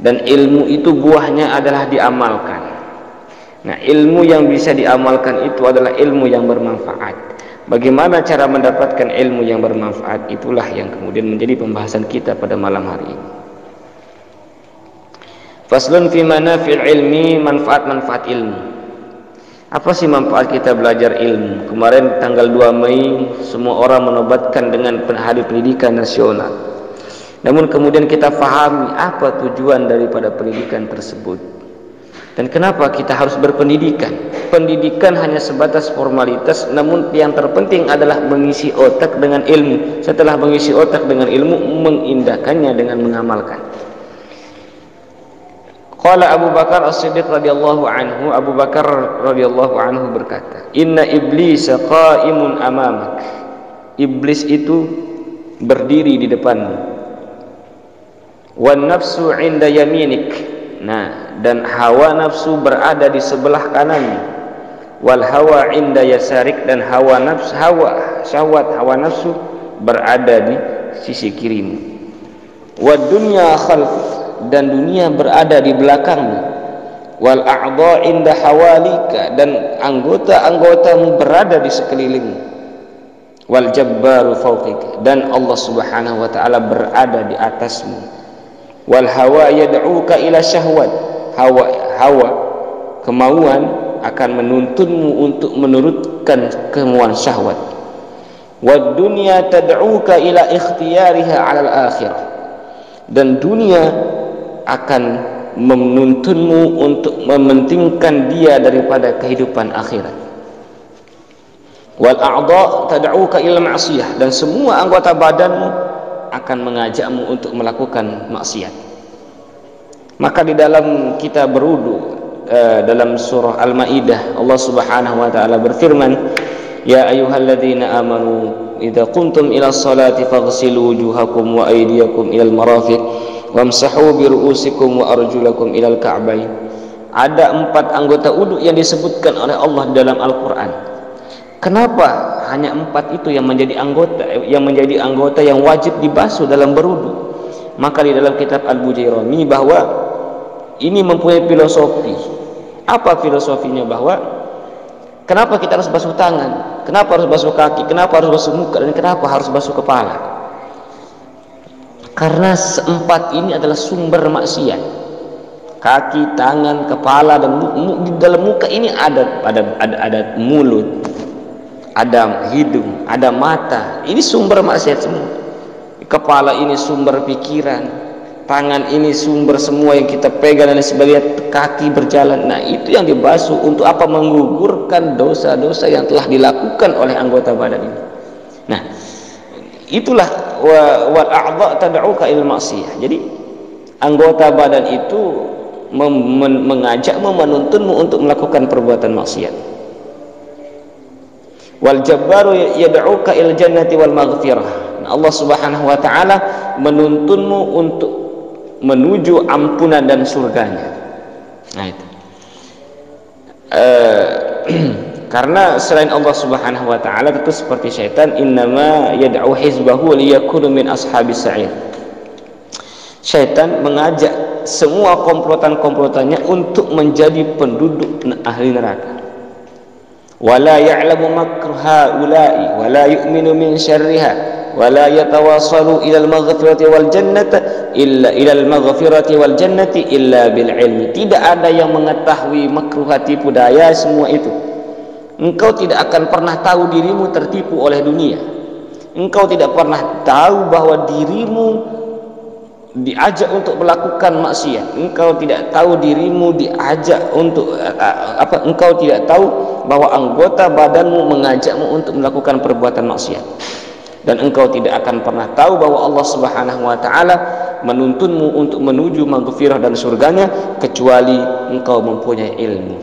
dan ilmu itu buahnya adalah diamalkan. Nah, ilmu yang bisa diamalkan itu adalah ilmu yang bermanfaat. Bagaimana cara mendapatkan ilmu yang bermanfaat? Itulah yang kemudian menjadi pembahasan kita pada malam hari ini. Faslun fi manafi'il ilmi, manfaat-manfaat ilmu. Apa sih manfaat kita belajar ilmu? Kemarin tanggal 2 Mei semua orang menobatkan dengan Hari Pendidikan Nasional. Namun kemudian kita fahami apa tujuan daripada pendidikan tersebut. Dan kenapa kita harus berpendidikan? Pendidikan hanya sebatas formalitas, namun yang terpenting adalah mengisi otak dengan ilmu. Setelah mengisi otak dengan ilmu, mengindahkannya dengan mengamalkan. Qala Abu Bakar As-Siddiq radhiyallahu anhu, Abu Bakar radhiyallahu anhu berkata, "Inna iblis qa'imun amamak." Iblis itu berdiri di depanmu. "Wan nafsu 'inda yaminik." Nah, dan hawa nafsu berada di sebelah kananmu. Wal hawa 'inda yasarik, dan hawa nafsu berada di sisi kirimu. Wad dunya khalfuk, dan dunia berada di belakangmu. Wal a'dha 'inda hawalika, dan anggota-anggotamu berada di sekelilingmu. Wal jabbaru fawqik, dan Allah Subhanahu wa taala berada di atasmu. Wal hawa yad'uka ila syahwat, hawa kemauan akan menuntunmu untuk menurutkan kemauan syahwat. Wad dunya tad'uka ila ikhtiyariha 'alal akhirah, dan dunia akan menuntunmu untuk mementingkan dia daripada kehidupan akhirat. Wal a'dha tad'uka ila ma'siyah, dan semua anggota badanmu akan mengajakmu untuk melakukan maksiat. Maka di dalam kita berwudu, dalam surah Al-Maidah, Allah Subhanahu wa taala berfirman, "Ya ayyuhalladzina amanu idza qumtum ila sholati faghsilu wujuhakum wa aydiyakum ilal marafiq wamsahu bi ru'usikum wa arjulakum ilal ka'bayn." Ada 4 anggota wudu yang disebutkan oleh Allah dalam Al-Qur'an. Kenapa hanya 4 itu yang menjadi anggota yang wajib dibasuh dalam berwudu? Maka di dalam kitab Al-Bujairami bahwa ini mempunyai filosofi. Apa filosofinya? Bahwa kenapa kita harus basuh tangan, kenapa harus basuh kaki, kenapa harus basuh muka, dan kenapa harus basuh kepala? Karena 4 ini adalah sumber maksiat. Kaki, tangan, kepala, dan di dalam muka ini ada mulut, ada hidung, ada mata. Ini sumber maksiat semua. Kepala ini sumber pikiran, tangan ini sumber semua yang kita pegang dan sebagainya, kaki berjalan. Nah, itu yang dibasuh untuk apa? Menggugurkan dosa-dosa yang telah dilakukan oleh anggota badan ini. Nah, itulah wal a'dha tad'uka ilal ma'siyah. Jadi anggota badan itu mengajakmu, menuntunmu untuk melakukan perbuatan maksiat. Wal jabbaru yad'uka ilal jannati wal maghfirah. Allah Subhanahu wa taala menuntunmu untuk menuju ampunan dan surganya. Nah, itu. Karena selain Allah Subhanahu wa taala itu seperti syaitan, innama yad'u hizbahu liyakunu min ashabis sa'ir. Syaitan mengajak semua komplotan-komplotannya untuk menjadi penduduk ahli neraka. Wala ya'lamu makra haula'i wala yu'minu min syarriha wala yatawassalu ilal maghfirati wal jannati wal jannati illa bil ilmi. Tidak ada yang mengetahui makruh tipu daya semua itu. Engkau tidak akan pernah tahu dirimu tertipu oleh dunia. Engkau tidak pernah tahu bahwa dirimu diajak untuk melakukan maksiat. Engkau tidak tahu dirimu diajak untuk engkau tidak tahu bahwa anggota badanmu mengajakmu untuk melakukan perbuatan maksiat. Dan engkau tidak akan pernah tahu bahwa Allah Subhanahu wa taala menuntunmu untuk menuju maghfirah dan surganya kecuali engkau mempunyai ilmu.